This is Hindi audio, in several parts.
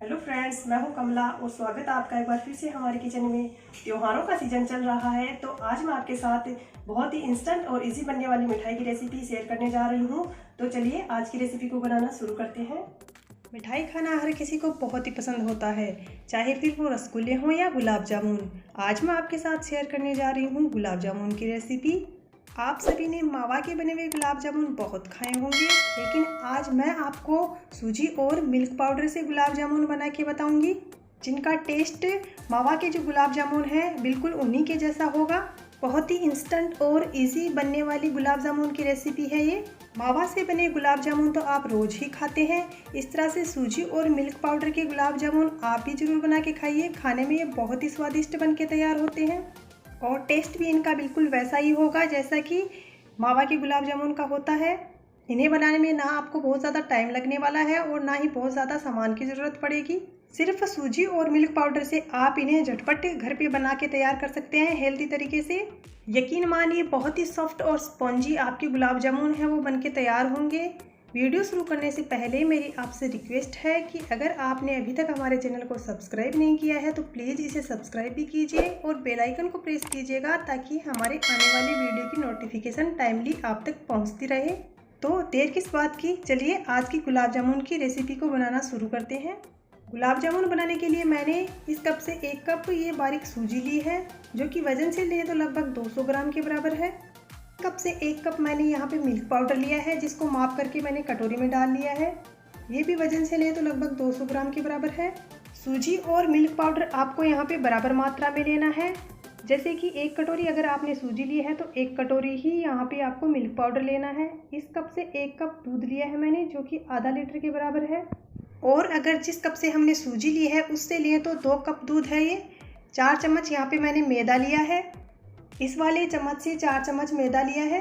हेलो फ्रेंड्स, मैं हूं कमला और स्वागत है आपका एक बार फिर से हमारे किचन में। त्योहारों का सीजन चल रहा है तो आज मैं आपके साथ बहुत ही इंस्टेंट और इजी बनने वाली मिठाई की रेसिपी शेयर करने जा रही हूं। तो चलिए आज की रेसिपी को बनाना शुरू करते हैं। मिठाई खाना हर किसी को बहुत ही पसंद होता है, चाहे फिर वो रसगुल्ले हों या गुलाब जामुन। आज मैं आपके साथ शेयर करने जा रही हूँ गुलाब जामुन की रेसिपी। आप सभी ने मावा के बने हुए गुलाब जामुन बहुत खाए होंगे, लेकिन आज मैं आपको सूजी और मिल्क पाउडर से गुलाब जामुन बना के बताऊंगी, जिनका टेस्ट मावा के जो गुलाब जामुन है बिल्कुल उन्हीं के जैसा होगा। बहुत ही इंस्टेंट और इजी बनने वाली गुलाब जामुन की रेसिपी है ये। मावा से बने गुलाब जामुन तो आप रोज ही खाते हैं, इस तरह से सूजी और मिल्क पाउडर के गुलाब जामुन आप भी जरूर बना के खाइए। खाने में ये बहुत ही स्वादिष्ट बन के तैयार होते हैं और टेस्ट भी इनका बिल्कुल वैसा ही होगा जैसा कि मावा के गुलाब जामुन का होता है। इन्हें बनाने में ना आपको बहुत ज़्यादा टाइम लगने वाला है और ना ही बहुत ज़्यादा सामान की ज़रूरत पड़ेगी। सिर्फ सूजी और मिल्क पाउडर से आप इन्हें झटपट घर पे बना के तैयार कर सकते हैं हेल्दी तरीके से। यकीन मानिए बहुत ही सॉफ्ट और स्पॉन्जी आपके गुलाब जामुन है वो बन के तैयार होंगे। वीडियो शुरू करने से पहले मेरी आपसे रिक्वेस्ट है कि अगर आपने अभी तक हमारे चैनल को सब्सक्राइब नहीं किया है तो प्लीज़ इसे सब्सक्राइब भी कीजिए और बेल आइकन को प्रेस कीजिएगा, ताकि हमारे आने वाली वीडियो की नोटिफिकेशन टाइमली आप तक पहुंचती रहे। तो देर किस बात की, चलिए आज की गुलाब जामुन की रेसिपी को बनाना शुरू करते हैं। गुलाब जामुन बनाने के लिए मैंने इस कप से 1 कप ये बारीक सूजी ली है, जो कि वजन से लें तो लगभग 200 ग्राम के बराबर है। कप से 1 कप मैंने यहाँ पे मिल्क पाउडर लिया है, जिसको माप करके मैंने कटोरी में डाल लिया है। ये भी वजन से लें तो लगभग 200 ग्राम के बराबर है। सूजी और मिल्क पाउडर आपको यहाँ पे बराबर मात्रा में लेना है। जैसे कि 1 कटोरी अगर आपने सूजी ली है तो 1 कटोरी ही यहाँ पे आपको मिल्क पाउडर लेना है। इस कप से 1 कप दूध लिया है मैंने, जो कि आधा लीटर के बराबर है। और अगर जिस कप से हमने सूजी ली है उससे लिए तो 2 कप दूध है ये। 4 चम्मच यहाँ पे मैंने मैदा लिया है। इस वाले चम्मच से 4 चम्मच मैदा लिया है।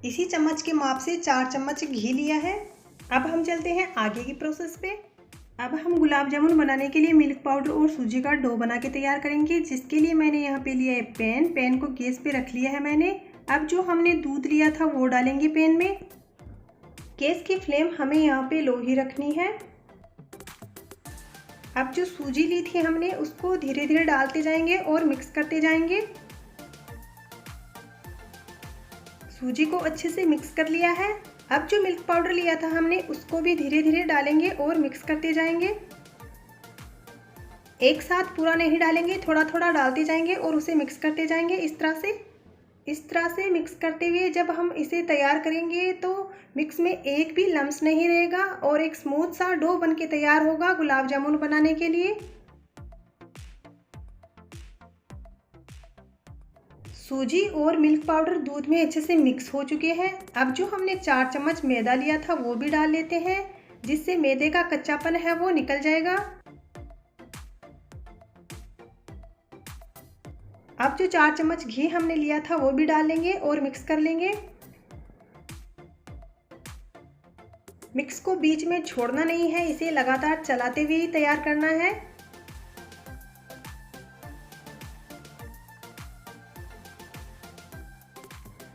इसी चम्मच के माप से 4 चम्मच घी लिया है। अब हम चलते हैं आगे की प्रोसेस पे। अब हम गुलाब जामुन बनाने के लिए मिल्क पाउडर और सूजी का डो बना के तैयार करेंगे, जिसके लिए मैंने यहाँ पे लिया है पैन को गैस पे रख लिया है मैंने। अब जो हमने दूध लिया था वो डालेंगे पैन में। गैस की फ्लेम हमें यहाँ पे लो ही रखनी है। अब जो सूजी ली थी हमने उसको धीरे धीरे डालते जाएंगे और मिक्स करते जाएंगे। सूजी को अच्छे से मिक्स कर लिया है। अब जो मिल्क पाउडर लिया था हमने उसको भी धीरे धीरे डालेंगे और मिक्स करते जाएंगे। एक साथ पूरा नहीं डालेंगे, थोड़ा थोड़ा डालते जाएंगे और उसे मिक्स करते जाएंगे। इस तरह से मिक्स करते हुए जब हम इसे तैयार करेंगे तो मिक्स में एक भी लम्स नहीं रहेगा और एक स्मूथ सा डो बन के तैयार होगा गुलाब जामुन बनाने के लिए। सूजी और मिल्क पाउडर दूध में अच्छे से मिक्स हो चुके हैं। अब जो हमने 4 चम्मच मैदा लिया था वो भी डाल लेते हैं, जिससे मैदे का कच्चापन है वो निकल जाएगा। अब जो 4 चम्मच घी हमने लिया था वो भी डाल लेंगे और मिक्स कर लेंगे। मिक्स को बीच में छोड़ना नहीं है, इसे लगातार चलाते हुए ही तैयार करना है।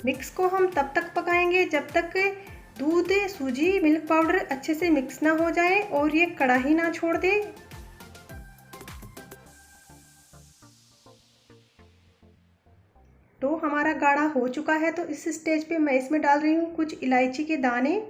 मिक्स को हम तब तक पकाएंगे जब तक दूध, सूजी, मिल्क पाउडर अच्छे से मिक्स ना हो जाए और ये कढ़ाई ना छोड़ दे। तो हमारा गाढ़ा हो चुका है, तो इस स्टेज पे मैं इसमें डाल रही हूँ कुछ इलायची के दाने।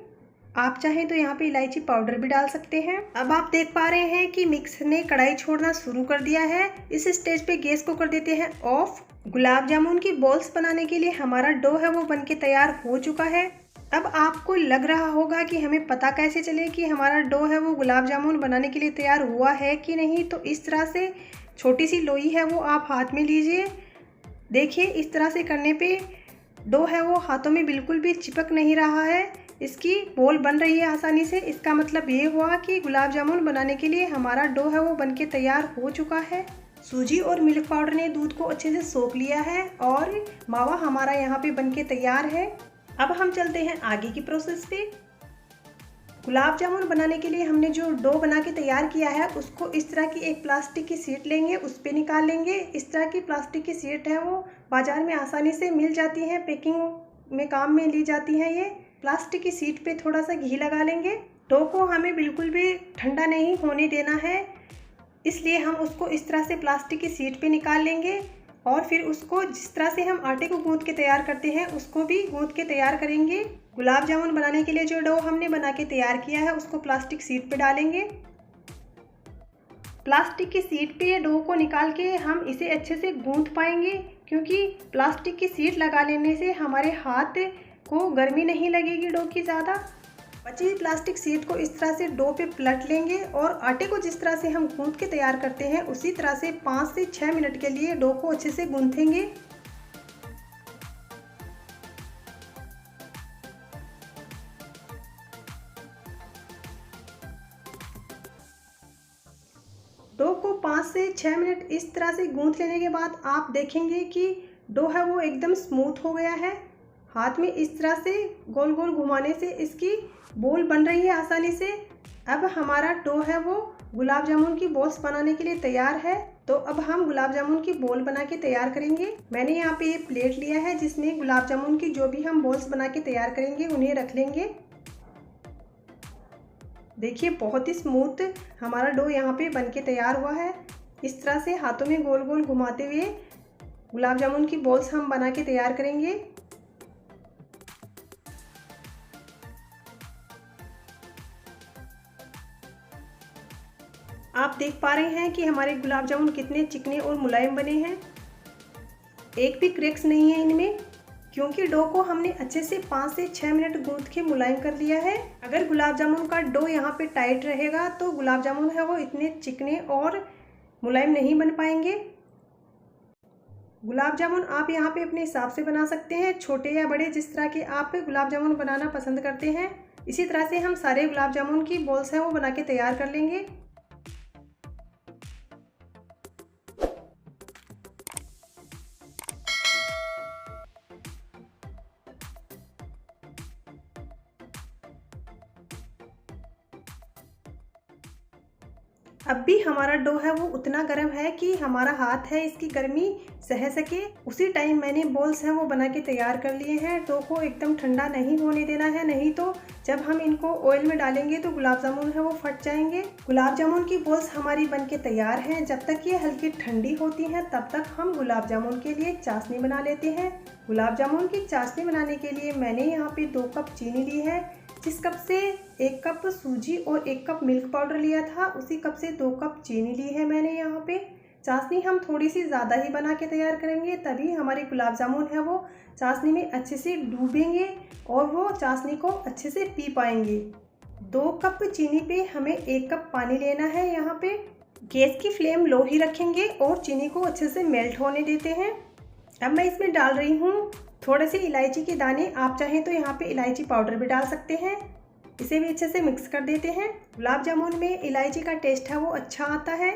आप चाहें तो यहाँ पे इलायची पाउडर भी डाल सकते हैं। अब आप देख पा रहे हैं कि मिक्स ने कढ़ाई छोड़ना शुरू कर दिया है। इस स्टेज पे गैस को कर देते हैं ऑफ। गुलाब जामुन की बॉल्स बनाने के लिए हमारा डो है वो बनके तैयार हो चुका है। अब आपको लग रहा होगा कि हमें पता कैसे चले कि हमारा डो है वो गुलाब जामुन बनाने के लिए तैयार हुआ है कि नहीं। तो इस तरह से छोटी सी लोई है वो आप हाथ में लीजिए। देखिए इस तरह से करने पे डो है वो हाथों में बिल्कुल भी चिपक नहीं रहा है, इसकी बॉल बन रही है आसानी से। इसका मतलब ये हुआ कि गुलाब जामुन बनाने के लिए हमारा डो है वो बनके तैयार हो चुका है। सूजी और मिल्क पाउडर ने दूध को अच्छे से सोख लिया है और मावा हमारा यहाँ पे बनके तैयार है। अब हम चलते हैं आगे की प्रोसेस पे। गुलाब जामुन बनाने के लिए हमने जो डो बना के तैयार किया है उसको इस तरह की एक प्लास्टिक की शीट लेंगे, उस पर निकाल लेंगे। इस तरह की प्लास्टिक की शीट है वो बाजार में आसानी से मिल जाती है, पैकिंग में काम में ली जाती है। ये प्लास्टिक की शीट पे थोड़ा सा घी लगा लेंगे। डो को हमें बिल्कुल भी ठंडा नहीं होने देना है। इसलिए हम उसको इस तरह से प्लास्टिक की शीट पे निकाल लेंगे और फिर उसको जिस तरह से हम आटे को गूंथ के तैयार करते हैं उसको भी गूंथ के तैयार करेंगे। गुलाब जामुन बनाने के लिए जो डो हमने बना के तैयार किया है उसको प्लास्टिक शीट पे डालेंगे। प्लास्टिक की शीट पे ये डो को निकाल के हम इसे अच्छे से गूंथ पाएंगे, क्योंकि प्लास्टिक की शीट लगा लेने से हमारे हाथ को गर्मी नहीं लगेगी डो की ज़्यादा। बची हुई प्लास्टिक शीट को इस तरह से डो पे पलट लेंगे और आटे को जिस तरह से हम गूंथ के तैयार करते हैं उसी तरह से 5 से 6 मिनट के लिए डो को अच्छे से गूंथेंगे। डो को 5 से 6 मिनट इस तरह से गूंथ लेने के बाद आप देखेंगे कि डो है वो एकदम स्मूथ हो गया है। हाथ में इस तरह से गोल गोल घुमाने से इसकी बॉल बन रही है आसानी से। अब हमारा डो है वो गुलाब जामुन की बॉल्स बनाने के लिए तैयार है। तो अब हम गुलाब जामुन की बॉल बना के तैयार करेंगे। मैंने यहाँ पे ये प्लेट लिया है जिसमें गुलाब जामुन की जो भी हम बॉल्स बना के तैयार करेंगे उन्हें रख लेंगे। देखिए बहुत ही स्मूथ हमारा डो यहाँ पे बन के तैयार हुआ है। इस तरह से हाथों में गोल गोल घुमाते हुए गुलाब जामुन की बॉल्स हम बना के तैयार करेंगे। आप देख पा रहे हैं कि हमारे गुलाब जामुन कितने चिकने और मुलायम बने हैं। एक भी क्रैक्स नहीं है इनमें, क्योंकि डो को हमने अच्छे से 5 से 6 मिनट गूंथ के मुलायम कर लिया है। अगर गुलाब जामुन का डो यहाँ पे टाइट रहेगा तो गुलाब जामुन है वो इतने चिकने और मुलायम नहीं बन पाएंगे। गुलाब जामुन आप यहाँ पे अपने हिसाब से बना सकते हैं, छोटे या बड़े, जिस तरह के आप गुलाब जामुन बनाना पसंद करते हैं। इसी तरह से हम सारे गुलाब जामुन की बॉल्स हैं वो बना के तैयार कर लेंगे। अब भी हमारा डो है वो उतना गर्म है कि हमारा हाथ है इसकी गर्मी सह सके। उसी टाइम मैंने बॉल्स हैं वो बना के तैयार कर लिए हैं। डो को एकदम ठंडा नहीं होने देना है, नहीं तो जब हम इनको ऑयल में डालेंगे तो गुलाब जामुन है वो फट जाएंगे। गुलाब जामुन की बॉल्स हमारी बन के तैयार हैं। जब तक ये हल्की ठंडी होती हैं तब तक हम गुलाब जामुन के लिए चाशनी बना लेते हैं। गुलाब जामुन की चाशनी बनाने के लिए मैंने यहाँ पे 2 कप चीनी ली है। जिस कप से 1 कप सूजी और 1 कप मिल्क पाउडर लिया था उसी कप से 2 कप चीनी ली है मैंने यहाँ पे। चाशनी हम थोड़ी सी ज़्यादा ही बना के तैयार करेंगे, तभी हमारे गुलाब जामुन है वो चाशनी में अच्छे से डूबेंगे और वो चाशनी को अच्छे से पी पाएंगे। 2 कप चीनी पे हमें 1 कप पानी लेना है। यहाँ पे गैस की फ्लेम लो ही रखेंगे और चीनी को अच्छे से मेल्ट होने देते हैं। अब मैं इसमें डाल रही हूँ थोड़े से इलायची के दाने। आप चाहें तो यहाँ पे इलायची पाउडर भी डाल सकते हैं। इसे भी अच्छे से मिक्स कर देते हैं। गुलाब जामुन में इलायची का टेस्ट है वो अच्छा आता है।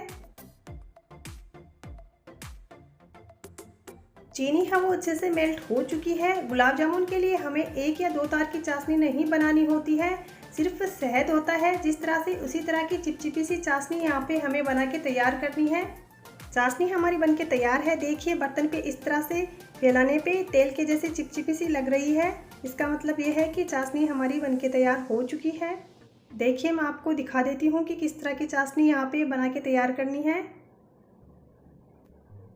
चीनी है वो अच्छे से मेल्ट हो चुकी है। गुलाब जामुन के लिए हमें 1 या 2 तार की चाशनी नहीं बनानी होती है, सिर्फ शहद होता है जिस तरह से, उसी तरह की चिपचिपी सी चाशनी यहाँ पे हमें बना के तैयार करनी है। चाशनी हमारी बनके तैयार है। देखिए बर्तन पे इस तरह से फैलाने पे तेल के जैसे चिपचिपी सी लग रही है। इसका मतलब ये है कि चाशनी हमारी बनके तैयार हो चुकी है। देखिए मैं आपको दिखा देती हूँ कि किस तरह की चाशनी यहाँ पे बना के तैयार करनी है।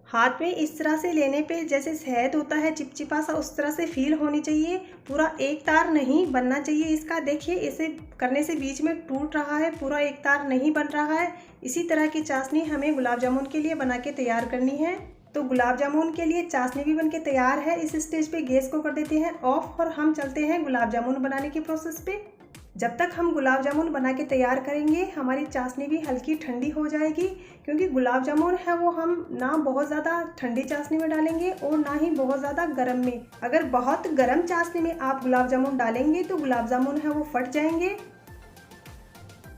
हाथ में इस तरह से लेने पे जैसे शहद होता है चिपचिपा सा, उस तरह से फील होनी चाहिए। पूरा एक तार नहीं बनना चाहिए इसका। देखिए इसे करने से बीच में टूट रहा है, पूरा एक तार नहीं बन रहा है। इसी तरह की चाशनी हमें गुलाब जामुन के लिए बना के तैयार करनी है। तो गुलाब जामुन के लिए चाशनी भी बनके तैयार है। इस स्टेज पे गैस को कर देते हैं ऑफ और हम चलते हैं गुलाब जामुन बनाने के प्रोसेस पे। जब तक हम गुलाब जामुन बना के तैयार करेंगे हमारी चाशनी भी हल्की ठंडी हो जाएगी, क्योंकि गुलाब जामुन है वो हम ना बहुत ज़्यादा ठंडी चाशनी में डालेंगे और ना ही बहुत ज़्यादा गर्म में। अगर बहुत गर्म चाशनी में आप गुलाब जामुन डालेंगे तो गुलाब जामुन है वो फट जाएंगे,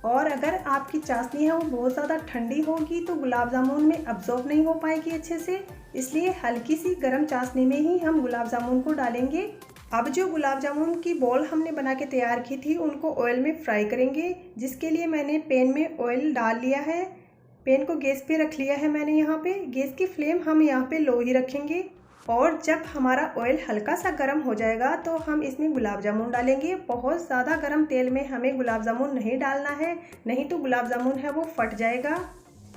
और अगर आपकी चाशनी है वो बहुत ज़्यादा ठंडी होगी तो गुलाब जामुन में अब्जॉर्ब नहीं हो पाएगी अच्छे से। इसलिए हल्की सी गर्म चाशनी में ही हम गुलाब जामुन को डालेंगे। अब जो गुलाब जामुन की बॉल हमने बना के तैयार की थी उनको ऑयल में फ्राई करेंगे, जिसके लिए मैंने पैन में ऑयल डाल लिया है। पैन को गैस पे रख लिया है मैंने। यहाँ पे गैस की फ्लेम हम यहाँ पे लो ही रखेंगे, और जब हमारा ऑयल हल्का सा गर्म हो जाएगा तो हम इसमें गुलाब जामुन डालेंगे। बहुत ज़्यादा गर्म तेल में हमें गुलाब जामुन नहीं डालना है, नहीं तो गुलाब जामुन है वो फट जाएगा।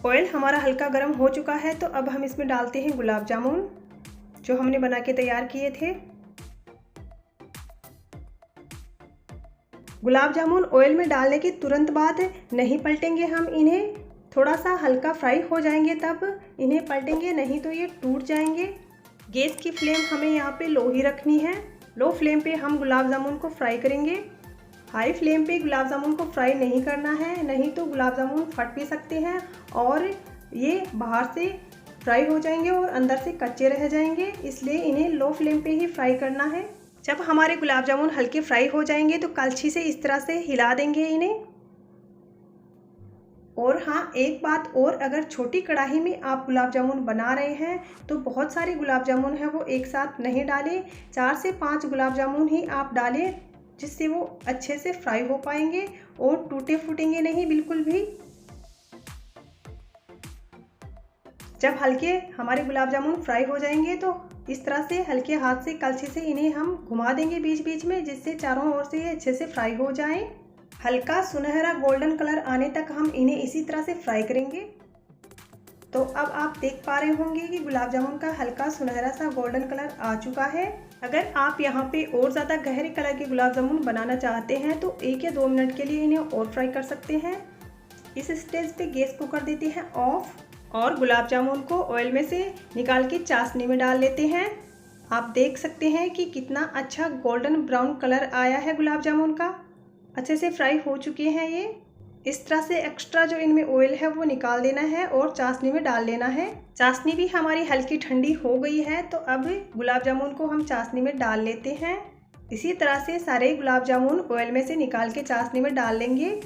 ऑयल हमारा हल्का गर्म हो चुका है, तो अब हम इसमें डालते हैं गुलाब जामुन जो हमने बना के तैयार किए थे। गुलाब जामुन ऑयल में डालने के तुरंत बाद नहीं पलटेंगे हम इन्हें, थोड़ा सा हल्का फ्राई हो जाएंगे तब इन्हें पलटेंगे, नहीं तो ये टूट जाएंगे। गैस की फ्लेम हमें यहाँ पे लो ही रखनी है। लो फ्लेम पे हम गुलाब जामुन को फ्राई करेंगे। हाई फ्लेम पे गुलाब जामुन को फ्राई नहीं करना है, नहीं तो गुलाब जामुन फट भी सकते हैं और ये बाहर से फ्राई हो जाएंगे और अंदर से कच्चे रह जाएंगे, इसलिए इन्हें लो फ्लेम पे ही फ्राई करना है। जब हमारे गुलाब जामुन हल्के फ्राई हो जाएंगे तो कलछी से इस तरह से हिला देंगे इन्हें। और हाँ, एक बात और, अगर छोटी कढ़ाई में आप गुलाब जामुन बना रहे हैं तो बहुत सारे गुलाब जामुन हैं वो एक साथ नहीं डालें, 4 से 5 गुलाब जामुन ही आप डालें, जिससे वो अच्छे से फ्राई हो पाएंगे और टूटे फूटेंगे नहीं बिल्कुल भी। जब हल्के हमारे गुलाब जामुन फ्राई हो जाएंगे तो इस तरह से हल्के हाथ से कलछी से इन्हें हम घुमा देंगे बीच बीच में, जिससे चारों ओर से ये अच्छे से फ्राई हो जाएं। हल्का सुनहरा गोल्डन कलर आने तक हम इन्हें इसी तरह से फ्राई करेंगे। तो अब आप देख पा रहे होंगे कि गुलाब जामुन का हल्का सुनहरा सा गोल्डन कलर आ चुका है। अगर आप यहाँ पे और ज़्यादा गहरे कलर के गुलाब जामुन बनाना चाहते हैं तो 1 या 2 मिनट के लिए इन्हें और फ्राई कर सकते हैं। इस स्टेज पे गैस को कर देते हैं ऑफ और गुलाब जामुन को ऑयल में से निकाल के चाशनी में डाल लेते हैं। आप देख सकते हैं कि कितना अच्छा गोल्डन ब्राउन कलर आया है गुलाब जामुन का, अच्छे से फ्राई हो चुके हैं ये। इस तरह से एक्स्ट्रा जो इनमें ऑयल है वो निकाल देना है और चाशनी में डाल लेना है। चाशनी भी हमारी हल्की ठंडी हो गई है, तो अब गुलाब जामुन को हम चाशनी में डाल लेते हैं। इसी तरह से सारे गुलाब जामुन ऑयल में से निकाल के चाशनी में डाल लेंगे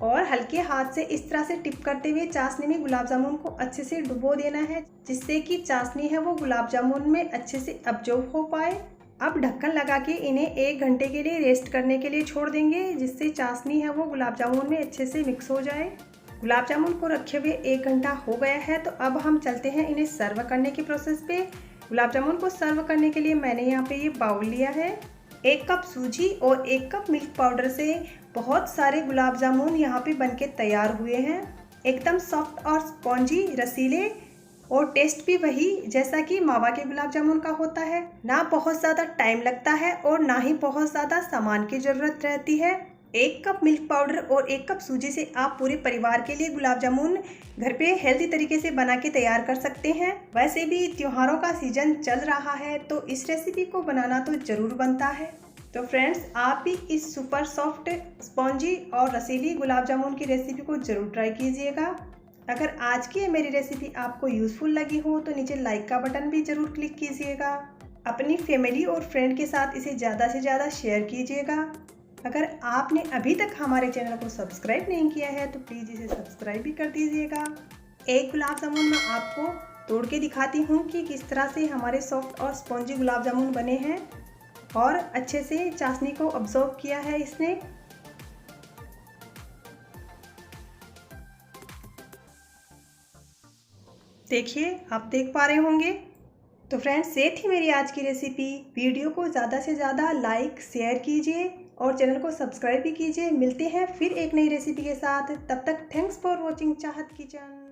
और हल्के हाथ से इस तरह से टिप करते हुए चाशनी में गुलाब जामुन को अच्छे से डुबो देना है, जिससे कि चाशनी है वो गुलाब जामुन में अच्छे से अब्जॉर्ब हो पाए। अब ढक्कन लगा के इन्हें 1 घंटे के लिए रेस्ट करने के लिए छोड़ देंगे, जिससे चाशनी है वो गुलाब जामुन में अच्छे से मिक्स हो जाए। गुलाब जामुन को रखे हुए 1 घंटा हो गया है, तो अब हम चलते हैं इन्हें सर्व करने के प्रोसेस पे। गुलाब जामुन को सर्व करने के लिए मैंने यहाँ पे ये बाउल लिया है। 1 कप सूजी और 1 कप मिल्क पाउडर से बहुत सारे गुलाब जामुन यहाँ पे बनके तैयार हुए हैं। एकदम सॉफ्ट और स्पॉन्जी, रसीले और टेस्ट भी वही जैसा कि मावा के गुलाब जामुन का होता है। ना बहुत ज़्यादा टाइम लगता है और ना ही बहुत ज़्यादा सामान की ज़रूरत रहती है। 1 कप मिल्क पाउडर और 1 कप सूजी से आप पूरे परिवार के लिए गुलाब जामुन घर पे हेल्दी तरीके से बना के तैयार कर सकते हैं। वैसे भी त्योहारों का सीजन चल रहा है, तो इस रेसिपी को बनाना तो ज़रूर बनता है। तो फ्रेंड्स, आप भी इस सुपर सॉफ्ट, स्पॉन्जी और रसीली गुलाब जामुन की रेसिपी को ज़रूर ट्राई कीजिएगा। अगर आज की मेरी रेसिपी आपको यूज़फुल लगी हो तो नीचे लाइक का बटन भी ज़रूर क्लिक कीजिएगा। अपनी फैमिली और फ्रेंड के साथ इसे ज़्यादा से ज़्यादा शेयर कीजिएगा। अगर आपने अभी तक हमारे चैनल को सब्सक्राइब नहीं किया है तो प्लीज़ इसे सब्सक्राइब भी कर दीजिएगा। एक गुलाब जामुन मैं आपको तोड़ के दिखाती हूँ कि किस तरह से हमारे सॉफ्ट और स्पॉन्जी गुलाब जामुन बने हैं और अच्छे से चाशनी को अब्जॉर्ब किया है इसने। देखिए, आप देख पा रहे होंगे। तो फ्रेंड्स, ये थी मेरी आज की रेसिपी। वीडियो को ज़्यादा से ज़्यादा लाइक, शेयर कीजिए और चैनल को सब्सक्राइब भी कीजिए। मिलते हैं फिर एक नई रेसिपी के साथ। तब तक थैंक्स फॉर वॉचिंग चाहत किचन।